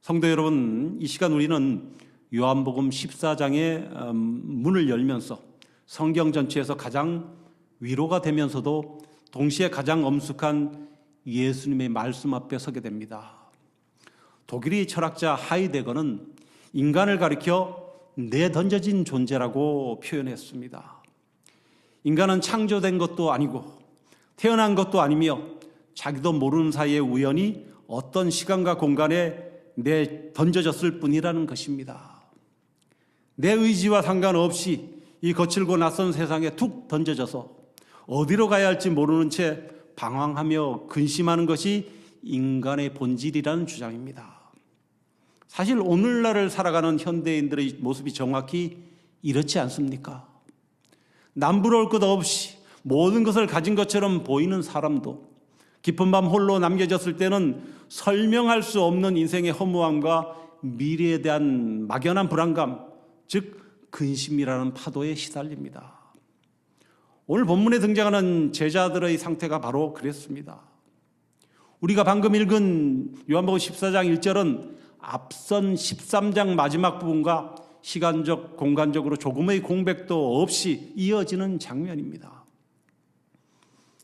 성도 여러분, 이 시간 우리는 요한복음 14장의 문을 열면서 성경 전체에서 가장 위로가 되면서도 동시에 가장 엄숙한 예수님의 말씀 앞에 서게 됩니다. 독일의 철학자 하이데거는 인간을 가리켜 내던져진 존재라고 표현했습니다. 인간은 창조된 것도 아니고 태어난 것도 아니며 자기도 모르는 사이에 우연히 어떤 시간과 공간에 내던져졌을 뿐이라는 것입니다. 내 의지와 상관없이 이 거칠고 낯선 세상에 툭 던져져서 어디로 가야 할지 모르는 채 방황하며 근심하는 것이 인간의 본질이라는 주장입니다. 사실 오늘날을 살아가는 현대인들의 모습이 정확히 이렇지 않습니까? 남부러울 것 없이 모든 것을 가진 것처럼 보이는 사람도 깊은 밤 홀로 남겨졌을 때는 설명할 수 없는 인생의 허무함과 미래에 대한 막연한 불안감, 즉 근심이라는 파도에 시달립니다. 오늘 본문에 등장하는 제자들의 상태가 바로 그랬습니다. 우리가 방금 읽은 요한복음 14장 1절은 앞선 13장 마지막 부분과 시간적, 공간적으로 조금의 공백도 없이 이어지는 장면입니다.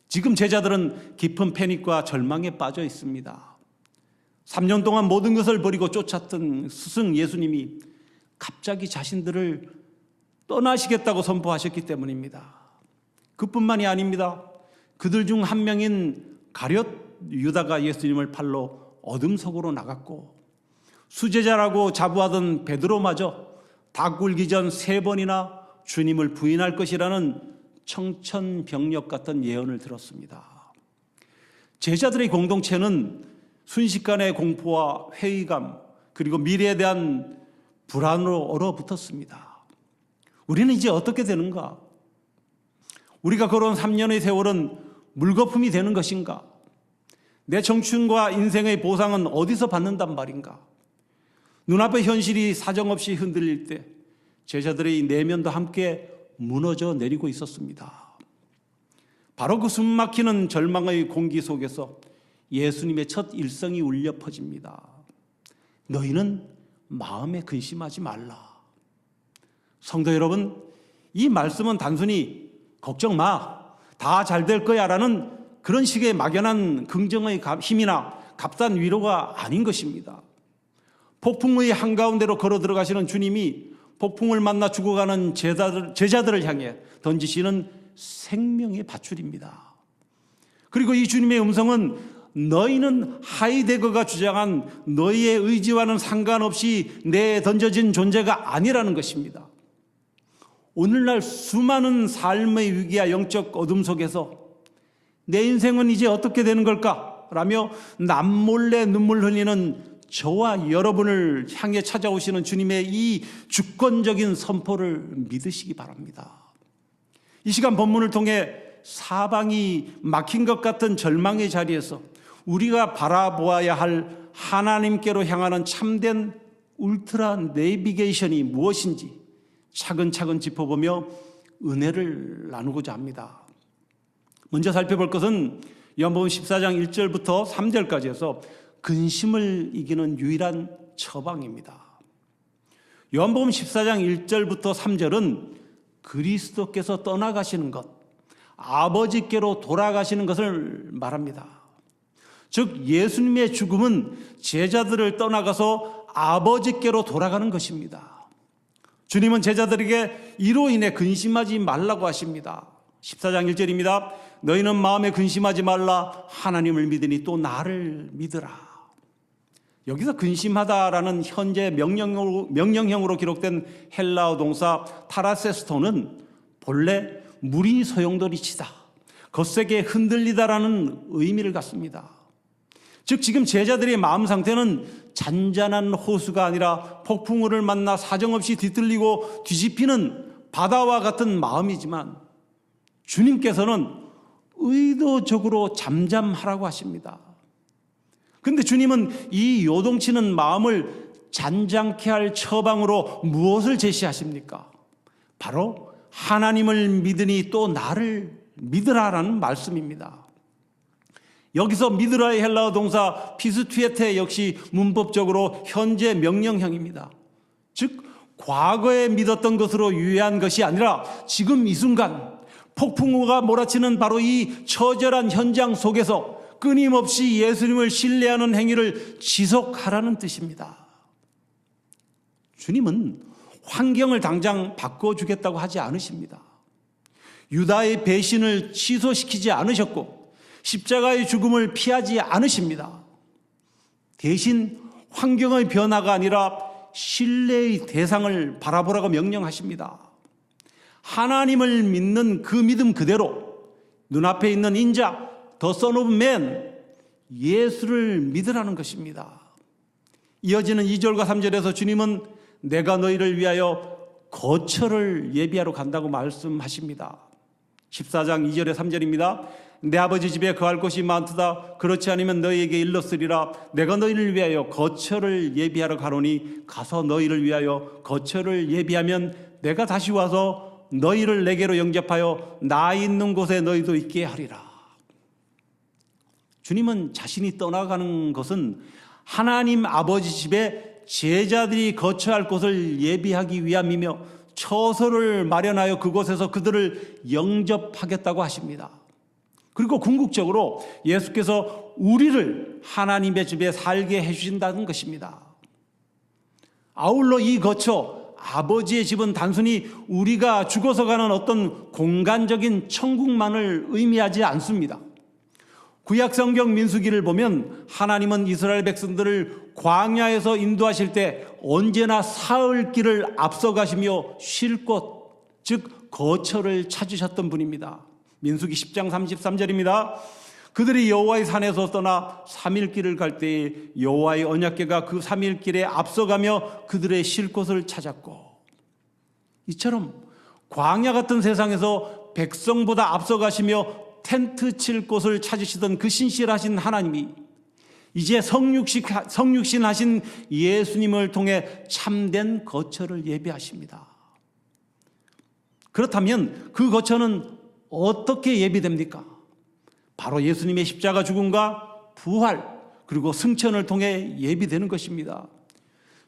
지금 제자들은 깊은 패닉과 절망에 빠져 있습니다. 3년 동안 모든 것을 버리고 쫓았던 스승 예수님이 갑자기 자신들을 떠나시겠다고 선포하셨기 때문입니다. 그뿐만이 아닙니다. 그들 중 한 명인 가룟 유다가 예수님을 팔러 어둠 속으로 나갔고 수제자라고 자부하던 베드로마저 닭 굴기 전 3번이나 주님을 부인할 것이라는 청천벽력 같은 예언을 들었습니다. 제자들의 공동체는 순식간의 공포와 회의감 그리고 미래에 대한 불안으로 얼어붙었습니다. 우리는 이제 어떻게 되는가? 우리가 걸어온 3년의 세월은 물거품이 되는 것인가? 내 청춘과 인생의 보상은 어디서 받는단 말인가? 눈앞의 현실이 사정없이 흔들릴 때 제자들의 내면도 함께 무너져 내리고 있었습니다. 바로 그 숨막히는 절망의 공기 속에서 예수님의 첫 일성이 울려 퍼집니다. 너희는 마음에 근심하지 말라. 성도 여러분, 이 말씀은 단순히 걱정 마, 다 잘 될 거야 라는 그런 식의 막연한 긍정의 힘이나 값싼 위로가 아닌 것입니다. 폭풍의 한가운데로 걸어 들어가시는 주님이 폭풍을 만나 죽어가는 제자들을 향해 던지시는 생명의 밧줄입니다. 그리고 이 주님의 음성은 너희는 하이데거가 주장한 너희의 의지와는 상관없이 내 던져진 존재가 아니라는 것입니다. 오늘날 수많은 삶의 위기와 영적 어둠 속에서 내 인생은 이제 어떻게 되는 걸까? 라며 남몰래 눈물 흘리는 저와 여러분을 향해 찾아오시는 주님의 이 주권적인 선포를 믿으시기 바랍니다. 이 시간 본문을 통해 사방이 막힌 것 같은 절망의 자리에서 우리가 바라보아야 할 하나님께로 향하는 참된 울트라 내비게이션이 무엇인지 차근차근 짚어보며 은혜를 나누고자 합니다. 먼저 살펴볼 것은 요한복음 14장 1절부터 3절까지 해서 근심을 이기는 유일한 처방입니다. 요한복음 14장 1절부터 3절은 그리스도께서 떠나가시는 것, 아버지께로 돌아가시는 것을 말합니다. 즉 예수님의 죽음은 제자들을 떠나가서 아버지께로 돌아가는 것입니다. 주님은 제자들에게 이로 인해 근심하지 말라고 하십니다. 14장 1절입니다. 너희는 마음에 근심하지 말라. 하나님을 믿으니 또 나를 믿으라. 여기서 근심하다라는 현재 명령형으로 기록된 헬라어 동사 타라세스토는 본래 물이 소용돌이치다, 거세게 흔들리다라는 의미를 갖습니다. 즉 지금 제자들의 마음 상태는 잔잔한 호수가 아니라 폭풍우를 만나 사정없이 뒤틀리고 뒤집히는 바다와 같은 마음이지만 주님께서는 의도적으로 잠잠하라고 하십니다. 그런데 주님은 이 요동치는 마음을 잔잔케 할 처방으로 무엇을 제시하십니까? 바로 하나님을 믿으니 또 나를 믿으라라는 말씀입니다. 여기서 믿으라의 헬라어 동사 피스투에테 역시 문법적으로 현재 명령형입니다. 즉 과거에 믿었던 것으로 유예한 것이 아니라 지금 이 순간 폭풍우가 몰아치는 바로 이 처절한 현장 속에서 끊임없이 예수님을 신뢰하는 행위를 지속하라는 뜻입니다. 주님은 환경을 당장 바꿔주겠다고 하지 않으십니다. 유다의 배신을 취소시키지 않으셨고 십자가의 죽음을 피하지 않으십니다. 대신 환경의 변화가 아니라 신뢰의 대상을 바라보라고 명령하십니다. 하나님을 믿는 그 믿음 그대로 눈앞에 있는 인자, The Son of Man, 예수를 믿으라는 것입니다. 이어지는 2절과 3절에서 주님은 내가 너희를 위하여 거처를 예비하러 간다고 말씀하십니다. 14장 2절에 3절입니다. 내 아버지 집에 거할 곳이 많도다. 그렇지 않으면 너희에게 일렀으리라. 내가 너희를 위하여 거처를 예비하러 가노니 가서 너희를 위하여 거처를 예비하면 내가 다시 와서 너희를 내게로 영접하여 나 있는 곳에 너희도 있게 하리라. 주님은 자신이 떠나가는 것은 하나님 아버지 집에 제자들이 거처할 곳을 예비하기 위함이며 처소를 마련하여 그곳에서 그들을 영접하겠다고 하십니다. 그리고 궁극적으로 예수께서 우리를 하나님의 집에 살게 해주신다는 것입니다. 아울러 이 거처, 아버지의 집은 단순히 우리가 죽어서 가는 어떤 공간적인 천국만을 의미하지 않습니다. 구약성경 민수기를 보면 하나님은 이스라엘 백성들을 광야에서 인도하실 때 언제나 사흘 길을 앞서가시며 쉴 곳, 즉 거처를 찾으셨던 분입니다. 민수기 10장 33절입니다. 그들이 여호와의 산에서 떠나 3일 길을 갈 때에 여호와의 언약궤가 그 3일 길에 앞서가며 그들의 쉴 곳을 찾았고, 이처럼 광야 같은 세상에서 백성보다 앞서가시며 텐트 칠 곳을 찾으시던 그 신실하신 하나님이 이제 성육신 하신 예수님을 통해 참된 거처를 예비하십니다. 그렇다면 그 거처는 어떻게 예비됩니까? 바로 예수님의 십자가 죽음과 부활 그리고 승천을 통해 예비되는 것입니다.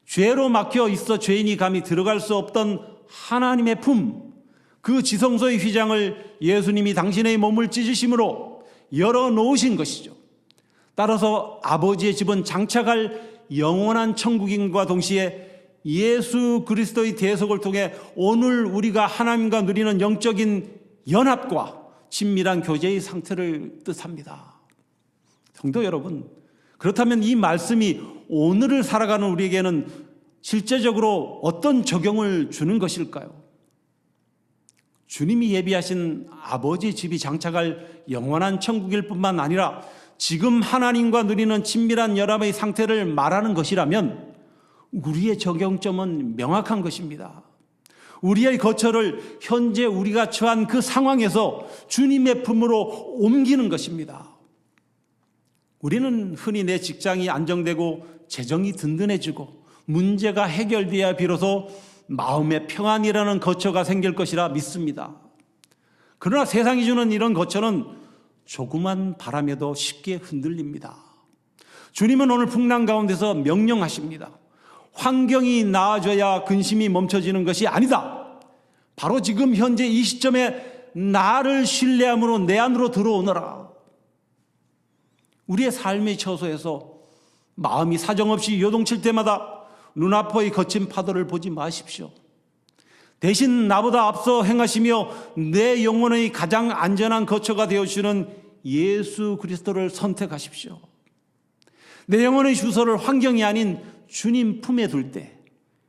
죄로 막혀 있어 죄인이 감히 들어갈 수 없던 하나님의 품, 그 지성소의 휘장을 예수님이 당신의 몸을 찢으심으로 열어놓으신 것이죠. 따라서 아버지의 집은 장착할 영원한 천국임과 동시에 예수 그리스도의 대속을 통해 오늘 우리가 하나님과 누리는 영적인 연합과 친밀한 교제의 상태를 뜻합니다. 성도 여러분, 그렇다면 이 말씀이 오늘을 살아가는 우리에게는 실제적으로 어떤 적용을 주는 것일까요? 주님이 예비하신 아버지 집이 장착할 영원한 천국일 뿐만 아니라 지금 하나님과 누리는 친밀한 연합의 상태를 말하는 것이라면 우리의 적용점은 명확한 것입니다. 우리의 거처를 현재 우리가 처한 그 상황에서 주님의 품으로 옮기는 것입니다. 우리는 흔히 내 직장이 안정되고 재정이 든든해지고 문제가 해결되어야 비로소 마음의 평안이라는 거처가 생길 것이라 믿습니다. 그러나 세상이 주는 이런 거처는 조그만 바람에도 쉽게 흔들립니다. 주님은 오늘 풍랑 가운데서 명령하십니다. 환경이 나아져야 근심이 멈춰지는 것이 아니다. 바로 지금 현재 이 시점에 나를 신뢰함으로 내 안으로 들어오너라. 우리의 삶의 처소에서 마음이 사정없이 요동칠 때마다 눈앞의 거친 파도를 보지 마십시오. 대신 나보다 앞서 행하시며 내 영혼의 가장 안전한 거처가 되어주시는 예수 그리스도를 선택하십시오. 내 영혼의 주소를 환경이 아닌 주님 품에 둘 때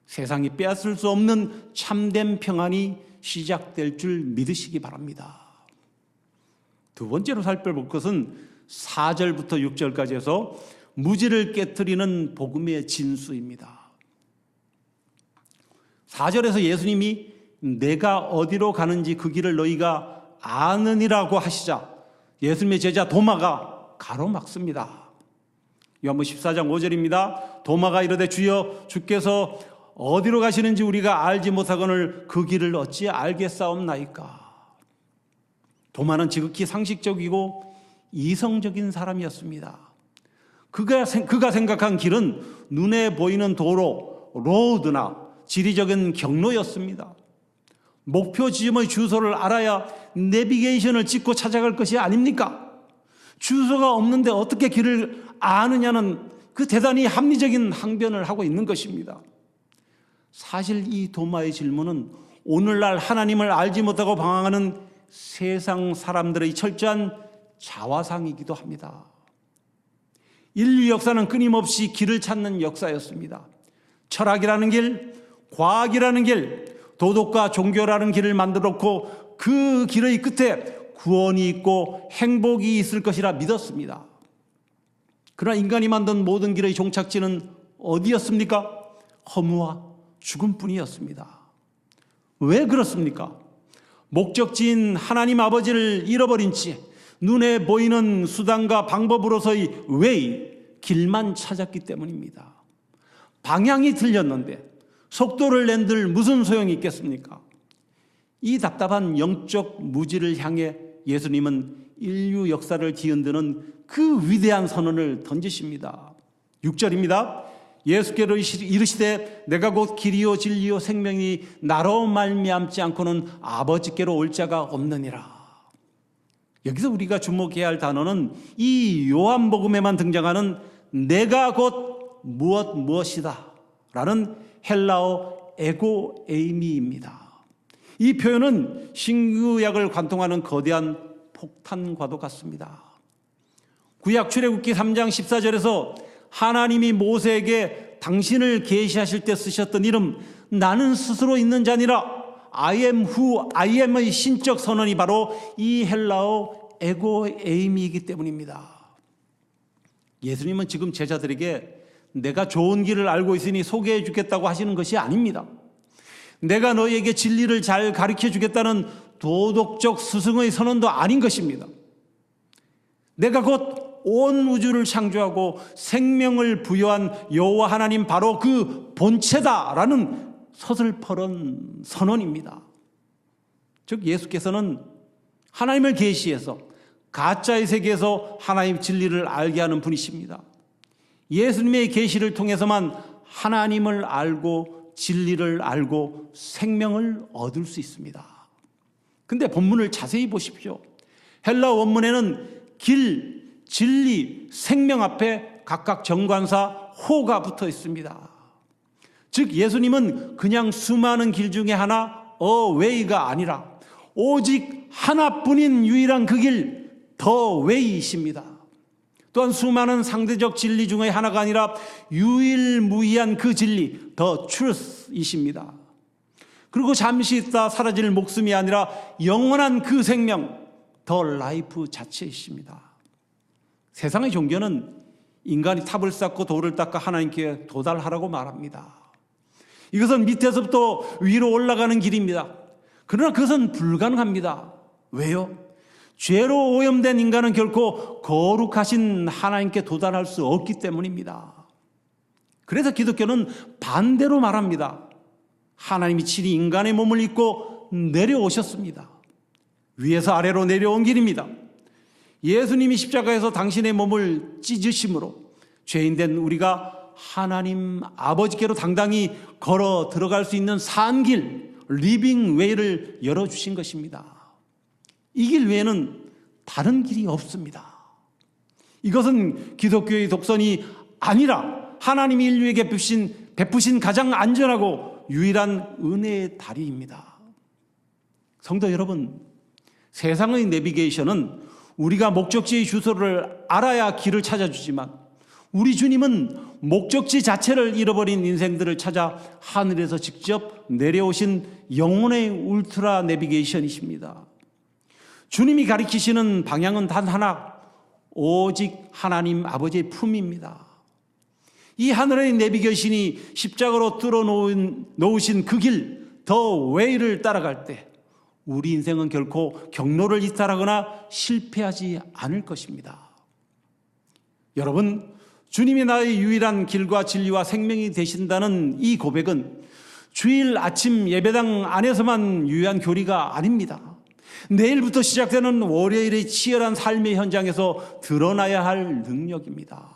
세상이 빼앗을 수 없는 참된 평안이 시작될 줄 믿으시기 바랍니다. 두 번째로 살펴볼 것은 4절부터 6절까지 해서 무지를 깨트리는 복음의 진수입니다. 4절에서 예수님이 내가 어디로 가는지 그 길을 너희가 아느니라고 하시자 예수님의 제자 도마가 가로막습니다. 요한복음 14장 5절입니다. 도마가 이르되 주여 주께서 어디로 가시는지 우리가 알지 못하거늘 그 길을 어찌 알겠사옵나이까. 도마는 지극히 상식적이고 이성적인 사람이었습니다. 그가 생각한 길은 눈에 보이는 도로, 로드나 지리적인 경로였습니다. 목표 지점의 주소를 알아야 내비게이션을 찍고 찾아갈 것이 아닙니까? 주소가 없는데 어떻게 길을 아느냐는 그 대단히 합리적인 항변을 하고 있는 것입니다. 사실 이 도마의 질문은 오늘날 하나님을 알지 못하고 방황하는 세상 사람들의 철저한 자화상이기도 합니다. 인류 역사는 끊임없이 길을 찾는 역사였습니다. 철학이라는 길, 과학이라는 길, 도덕과 종교라는 길을 만들었고 그 길의 끝에 구원이 있고 행복이 있을 것이라 믿었습니다. 그러나 인간이 만든 모든 길의 종착지는 어디였습니까? 허무와 죽음뿐이었습니다. 왜 그렇습니까? 목적지인 하나님 아버지를 잃어버린 채 눈에 보이는 수단과 방법으로서의 웨이, 길만 찾았기 때문입니다. 방향이 틀렸는데 속도를 낸들 무슨 소용이 있겠습니까? 이 답답한 영적 무지를 향해 예수님은 인류 역사를 뒤흔드는 그 위대한 선언을 던지십니다. 6절입니다. 예수께로 이르시되 내가 곧 길이요 진리요 생명이 나로 말미암지 않고는 아버지께로 올 자가 없느니라. 여기서 우리가 주목해야 할 단어는 이 요한복음에만 등장하는 내가 곧 무엇이다 라는 헬라어 에고 에이미입니다. 이 표현은 신구약을 관통하는 거대한 폭탄과도 같습니다. 구약 출애굽기 3장 14절에서 하나님이 모세에게 당신을 계시하실 때 쓰셨던 이름 나는 스스로 있는 자니라 I am who I am의 신적 선언이 바로 이 헬라어 에고 에이미이기 때문입니다. 예수님은 지금 제자들에게 내가 좋은 길을 알고 있으니 소개해 주겠다고 하시는 것이 아닙니다. 내가 너희에게 진리를 잘 가르쳐 주겠다는 도덕적 스승의 선언도 아닌 것입니다. 내가 곧 온 우주를 창조하고 생명을 부여한 여호와 하나님 바로 그 본체다라는 서슬퍼런 선언입니다. 즉 예수께서는 하나님을 계시해서 가짜의 세계에서 하나님의 진리를 알게 하는 분이십니다. 예수님의 계시를 통해서만 하나님을 알고 진리를 알고 생명을 얻을 수 있습니다. 근데 본문을 자세히 보십시오. 헬라 원문에는 길, 진리, 생명 앞에 각각 정관사 호가 붙어 있습니다. 즉 예수님은 그냥 수많은 길 중에 하나 웨이가 아니라 오직 하나뿐인 유일한 그 길 더 웨이이십니다. 또한 수많은 상대적 진리 중에 하나가 아니라 유일무이한 그 진리 더 트루스이십니다. 그리고 잠시 있다 사라질 목숨이 아니라 영원한 그 생명 더 라이프 자체이십니다. 세상의 종교는 인간이 탑을 쌓고 돌을 닦아 하나님께 도달하라고 말합니다. 이것은 밑에서부터 위로 올라가는 길입니다. 그러나 그것은 불가능합니다. 왜요? 죄로 오염된 인간은 결코 거룩하신 하나님께 도달할 수 없기 때문입니다. 그래서 기독교는 반대로 말합니다. 하나님이 친히 인간의 몸을 입고 내려오셨습니다. 위에서 아래로 내려온 길입니다. 예수님이 십자가에서 당신의 몸을 찢으심으로 죄인된 우리가 하나님 아버지께로 당당히 걸어 들어갈 수 있는 산길, 리빙 웨이를 열어주신 것입니다. 이 길 외에는 다른 길이 없습니다. 이것은 기독교의 독선이 아니라 하나님이 인류에게 베푸신 가장 안전하고 유일한 은혜의 다리입니다. 성도 여러분, 세상의 내비게이션은 우리가 목적지의 주소를 알아야 길을 찾아주지만 우리 주님은 목적지 자체를 잃어버린 인생들을 찾아 하늘에서 직접 내려오신 영혼의 울트라 내비게이션이십니다. 주님이 가리키시는 방향은 단 하나, 오직 하나님 아버지의 품입니다. 이 하늘의 내비게이션이 십자가로 뚫어 놓으신 그 길, 더 웨이를 따라갈 때 우리 인생은 결코 경로를 이탈하거나 실패하지 않을 것입니다. 여러분, 주님이 나의 유일한 길과 진리와 생명이 되신다는 이 고백은 주일 아침 예배당 안에서만 유효한 교리가 아닙니다. 내일부터 시작되는 월요일의 치열한 삶의 현장에서 드러나야 할 능력입니다.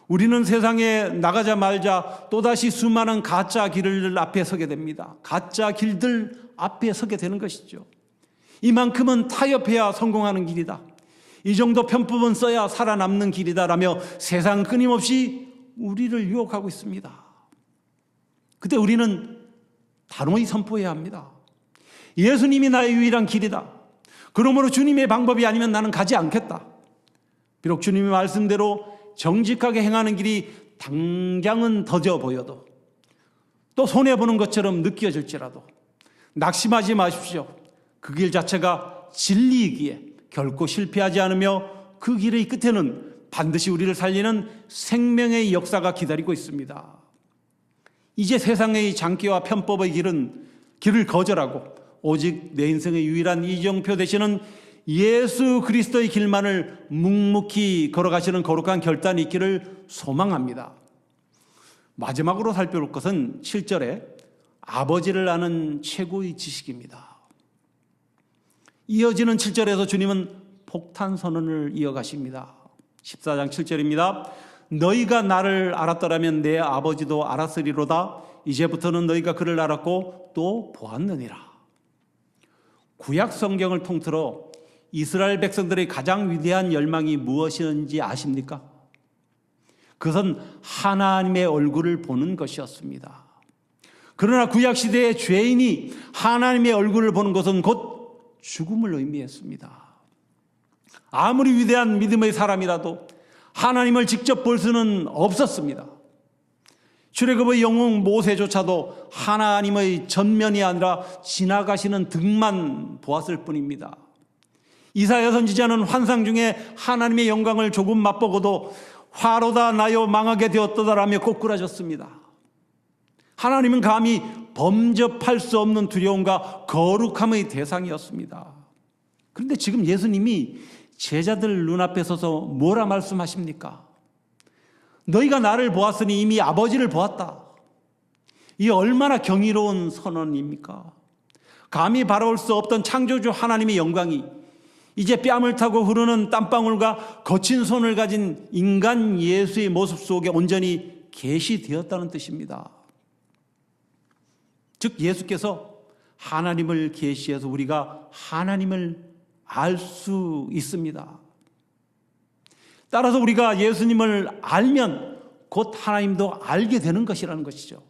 우리는 세상에 나가자마자 또다시 수많은 가짜 길을 앞에 서게 됩니다. 가짜 길들 앞에 서게 되는 것이죠. 이만큼은 타협해야 성공하는 길이다. 이 정도 편법은 써야 살아남는 길이다라며 세상 끊임없이 우리를 유혹하고 있습니다. 그때 우리는 단호히 선포해야 합니다. 예수님이 나의 유일한 길이다. 그러므로 주님의 방법이 아니면 나는 가지 않겠다. 비록 주님의 말씀대로 정직하게 행하는 길이 당장은 더뎌 보여도, 또 손해보는 것처럼 느껴질지라도 낙심하지 마십시오. 그 길 자체가 진리이기에 결코 실패하지 않으며 그 길의 끝에는 반드시 우리를 살리는 생명의 역사가 기다리고 있습니다. 이제 세상의 장기와 편법의 길을 거절하고 오직 내 인생의 유일한 이정표 되시는 예수 그리스도의 길만을 묵묵히 걸어가시는 거룩한 결단이 있기를 소망합니다. 마지막으로 살펴볼 것은 7절에 아버지를 아는 최고의 지식입니다. 이어지는 7절에서 주님은 폭탄 선언을 이어가십니다. 14장 7절입니다. 너희가 나를 알았더라면 내 아버지도 알았으리로다. 이제부터는 너희가 그를 알았고 또 보았느니라. 구약 성경을 통틀어 이스라엘 백성들의 가장 위대한 열망이 무엇이었는지 아십니까? 그것은 하나님의 얼굴을 보는 것이었습니다. 그러나 구약 시대의 죄인이 하나님의 얼굴을 보는 것은 곧 죽음을 의미했습니다. 아무리 위대한 믿음의 사람이라도 하나님을 직접 볼 수는 없었습니다. 출애굽의 영웅 모세조차도 하나님의 전면이 아니라 지나가시는 등만 보았을 뿐입니다. 이사야 선지자는 환상 중에 하나님의 영광을 조금 맛보고도 화로다 나요 망하게 되었도다라며 꼬꾸라졌습니다. 하나님은 감히 범접할 수 없는 두려움과 거룩함의 대상이었습니다. 그런데 지금 예수님이 제자들 눈앞에 서서 뭐라 말씀하십니까? 너희가 나를 보았으니 이미 아버지를 보았다. 이 얼마나 경이로운 선언입니까? 감히 바라볼 수 없던 창조주 하나님의 영광이 이제 뺨을 타고 흐르는 땀방울과 거친 손을 가진 인간 예수의 모습 속에 온전히 계시되었다는 뜻입니다. 즉 예수께서 하나님을 계시해서 우리가 하나님을 알 수 있습니다. 따라서 우리가 예수님을 알면 곧 하나님도 알게 되는 것이라는 것이죠.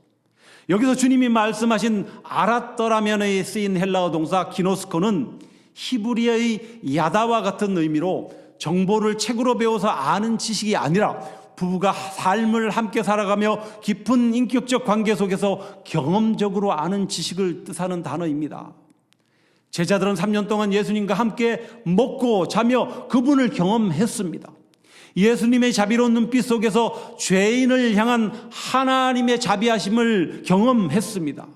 여기서 주님이 말씀하신 알았더라면에 쓰인 헬라어 동사 기노스코는 히브리어의 야다와 같은 의미로 정보를 책으로 배워서 아는 지식이 아니라 부부가 삶을 함께 살아가며 깊은 인격적 관계 속에서 경험적으로 아는 지식을 뜻하는 단어입니다. 제자들은 3년 동안 예수님과 함께 먹고 자며 그분을 경험했습니다. 예수님의 자비로운 눈빛 속에서 죄인을 향한 하나님의 자비하심을 경험했습니다.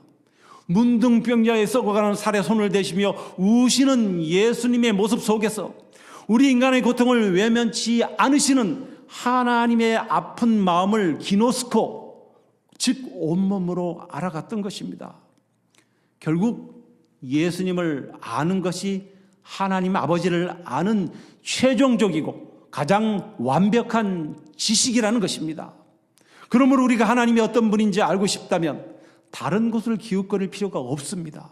문둥병자에 썩어가는 살에 손을 대시며 우시는 예수님의 모습 속에서 우리 인간의 고통을 외면치 않으시는 하나님의 아픈 마음을 기노스코, 즉 온몸으로 알아갔던 것입니다. 결국 예수님을 아는 것이 하나님 아버지를 아는 최종적이고 가장 완벽한 지식이라는 것입니다. 그러므로 우리가 하나님이 어떤 분인지 알고 싶다면 다른 곳을 기웃거릴 필요가 없습니다.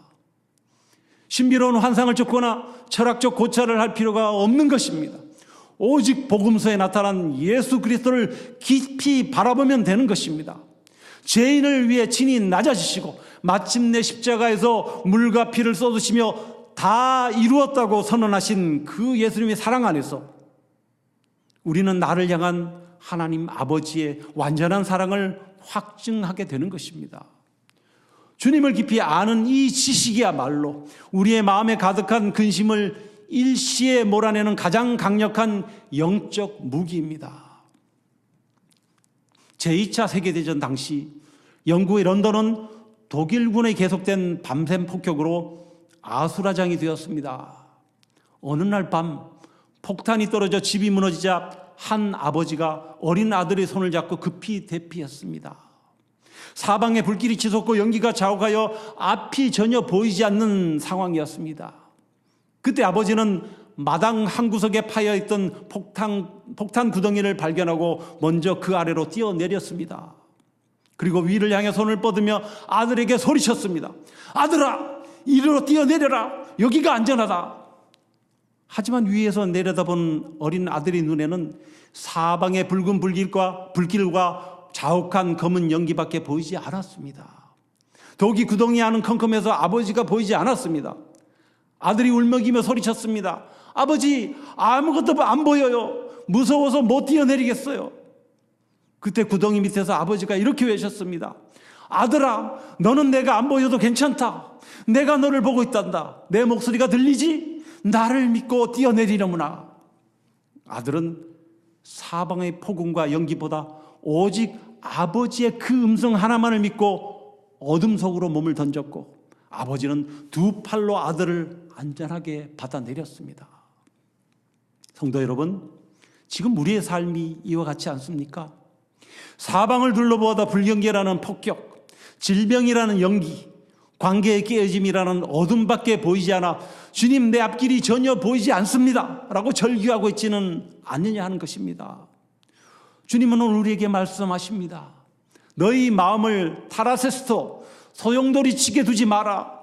신비로운 환상을 쫓거나 철학적 고찰을 할 필요가 없는 것입니다. 오직 복음서에 나타난 예수 그리스도를 깊이 바라보면 되는 것입니다. 죄인을 위해 친히 낮아지시고 마침내 십자가에서 물과 피를 쏟으시며 다 이루었다고 선언하신 그 예수님의 사랑 안에서 우리는 나를 향한 하나님 아버지의 완전한 사랑을 확증하게 되는 것입니다. 주님을 깊이 아는 이 지식이야말로 우리의 마음에 가득한 근심을 일시에 몰아내는 가장 강력한 영적 무기입니다. 제2차 세계대전 당시 영국의 런던은 독일군의 계속된 밤샘 폭격으로 아수라장이 되었습니다. 어느 날 밤 폭탄이 떨어져 집이 무너지자 한 아버지가 어린 아들의 손을 잡고 급히 대피했습니다. 사방에 불길이 치솟고 연기가 자욱하여 앞이 전혀 보이지 않는 상황이었습니다. 그때 아버지는 마당 한 구석에 파여있던 폭탄 구덩이를 발견하고 먼저 그 아래로 뛰어내렸습니다. 그리고 위를 향해 손을 뻗으며 아들에게 소리쳤습니다. 아들아, 이리로 뛰어내려라. 여기가 안전하다. 하지만 위에서 내려다본 어린 아들의 눈에는 사방의 붉은 불길과 자욱한 검은 연기밖에 보이지 않았습니다. 더욱이 구덩이 안은 컴컴해서 아버지가 보이지 않았습니다. 아들이 울먹이며 소리쳤습니다. 아버지, 아무것도 안 보여요. 무서워서 못 뛰어내리겠어요. 그때 구덩이 밑에서 아버지가 이렇게 외쳤습니다. 아들아, 너는 내가 안 보여도 괜찮다. 내가 너를 보고 있단다. 내 목소리가 들리지? 나를 믿고 뛰어내리려무나. 아들은 사방의 폭음과 연기보다 오직 아버지의 그 음성 하나만을 믿고 어둠 속으로 몸을 던졌고, 아버지는 두 팔로 아들을 안전하게 받아내렸습니다. 성도 여러분, 지금 우리의 삶이 이와 같지 않습니까? 사방을 둘러보아다 불경계라는 폭격, 질병이라는 연기, 관계의 깨어짐이라는 어둠밖에 보이지 않아 주님, 내 앞길이 전혀 보이지 않습니다 라고 절규하고 있지는 않느냐 하는 것입니다. 주님은 오늘 우리에게 말씀하십니다. 너희 마음을 타라세스토, 소용돌이 치게 두지 마라.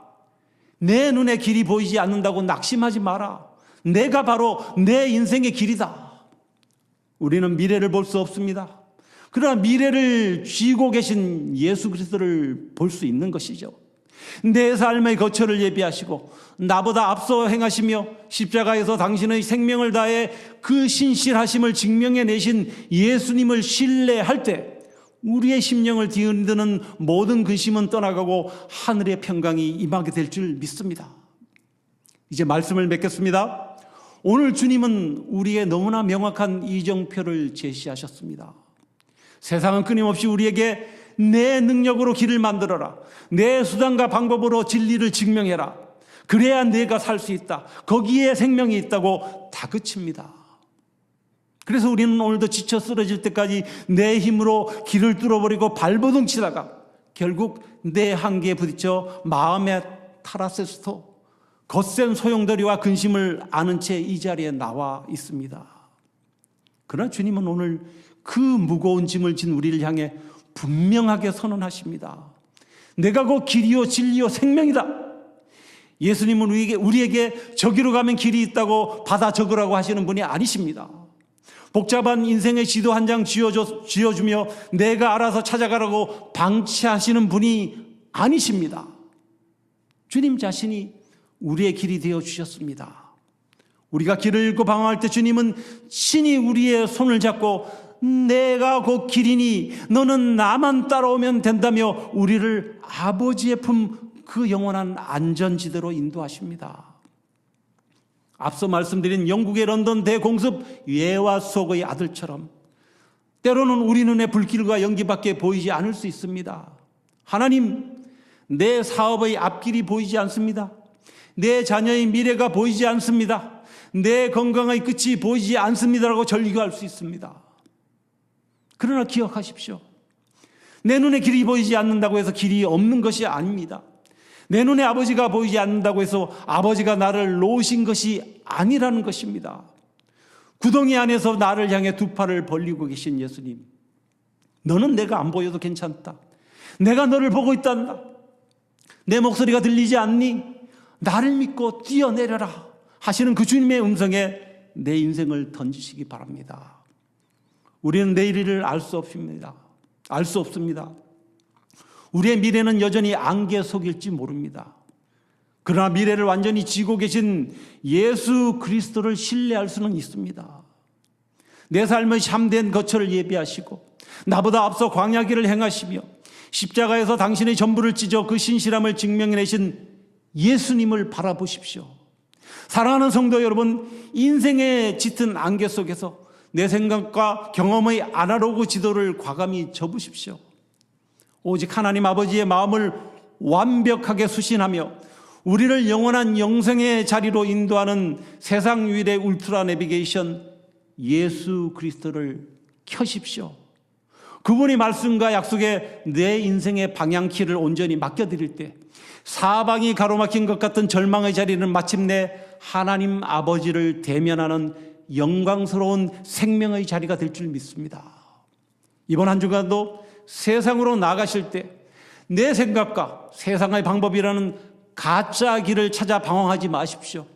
내 눈에 길이 보이지 않는다고 낙심하지 마라. 내가 바로 내 인생의 길이다. 우리는 미래를 볼 수 없습니다. 그러나 미래를 쥐고 계신 예수 그리스도를 볼 수 있는 것이죠. 내 삶의 거처를 예비하시고 나보다 앞서 행하시며 십자가에서 당신의 생명을 다해 그 신실하심을 증명해내신 예수님을 신뢰할 때 우리의 심령을 뒤흔드는 모든 근심은 떠나가고 하늘의 평강이 임하게 될 줄 믿습니다. 이제 말씀을 맺겠습니다. 오늘 주님은 우리의 너무나 명확한 이정표를 제시하셨습니다. 세상은 끊임없이 우리에게 내 능력으로 길을 만들어라. 내 수단과 방법으로 진리를 증명해라. 그래야 내가 살 수 있다. 거기에 생명이 있다고 다그칩니다. 그래서 우리는 오늘도 지쳐 쓰러질 때까지 내 힘으로 길을 뚫어버리고 발버둥 치다가 결국 내 한계에 부딪혀 마음의 타라세스토, 거센 소용돌이와 근심을 아는 채 이 자리에 나와 있습니다. 그러나 주님은 오늘 그 무거운 짐을 진 우리를 향해 분명하게 선언하십니다. 내가 곧 길이요 진리요 생명이다. 예수님은 우리에게 저기로 가면 길이 있다고 받아 적으라고 하시는 분이 아니십니다. 복잡한 인생의 지도 한 장 쥐어주며 내가 알아서 찾아가라고 방치하시는 분이 아니십니다. 주님 자신이 우리의 길이 되어 주셨습니다. 우리가 길을 잃고 방황할 때 주님은 친히 우리의 손을 잡고 내가 곧 길이니 너는 나만 따라오면 된다며 우리를 아버지의 품 그 영원한 안전지대로 인도하십니다. 앞서 말씀드린 영국의 런던 대공습 예와 속의 아들처럼 때로는 우리 눈에 불길과 연기밖에 보이지 않을 수 있습니다. 하나님, 내 사업의 앞길이 보이지 않습니다. 내 자녀의 미래가 보이지 않습니다. 내 건강의 끝이 보이지 않습니다라고 절규할 수 있습니다. 그러나 기억하십시오. 내 눈에 길이 보이지 않는다고 해서 길이 없는 것이 아닙니다. 내 눈에 아버지가 보이지 않는다고 해서 아버지가 나를 놓으신 것이 아니라는 것입니다. 구덩이 안에서 나를 향해 두 팔을 벌리고 계신 예수님, 너는 내가 안 보여도 괜찮다. 내가 너를 보고 있단다. 내 목소리가 들리지 않니? 나를 믿고 뛰어내려라 하시는 그 주님의 음성에 내 인생을 던지시기 바랍니다. 우리는 내일을 알 수 없습니다. 알 수 없습니다. 우리의 미래는 여전히 안개 속일지 모릅니다. 그러나 미래를 완전히 지고 계신 예수 그리스도를 신뢰할 수는 있습니다. 내 삶의 참된 거처를 예비하시고 나보다 앞서 광야길을 행하시며 십자가에서 당신의 전부를 찢어 그 신실함을 증명해내신 예수님을 바라보십시오. 사랑하는 성도 여러분, 인생의 짙은 안개 속에서 내 생각과 경험의 아날로그 지도를 과감히 접으십시오. 오직 하나님 아버지의 마음을 완벽하게 수신하며 우리를 영원한 영생의 자리로 인도하는 세상 유일의 울트라 내비게이션 예수 그리스도를 켜십시오. 그분의 말씀과 약속에 내 인생의 방향키를 온전히 맡겨드릴 때 사방이 가로막힌 것 같은 절망의 자리는 마침내 하나님 아버지를 대면하는 영광스러운 생명의 자리가 될 줄 믿습니다. 이번 한 주간도 세상으로 나가실 때 내 생각과 세상의 방법이라는 가짜 길을 찾아 방황하지 마십시오.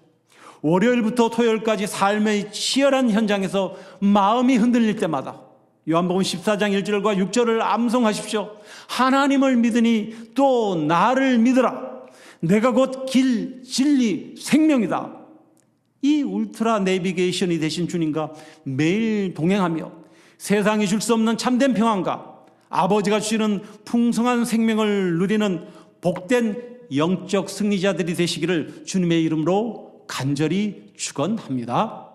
월요일부터 토요일까지 삶의 치열한 현장에서 마음이 흔들릴 때마다 요한복음 14장 1절과 6절을 암송하십시오. 하나님을 믿으니 또 나를 믿으라. 내가 곧 길, 진리, 생명이다. 이 울트라 내비게이션이 되신 주님과 매일 동행하며 세상이 줄 수 없는 참된 평안과 아버지가 주시는 풍성한 생명을 누리는 복된 영적 승리자들이 되시기를 주님의 이름으로 간절히 축원합니다.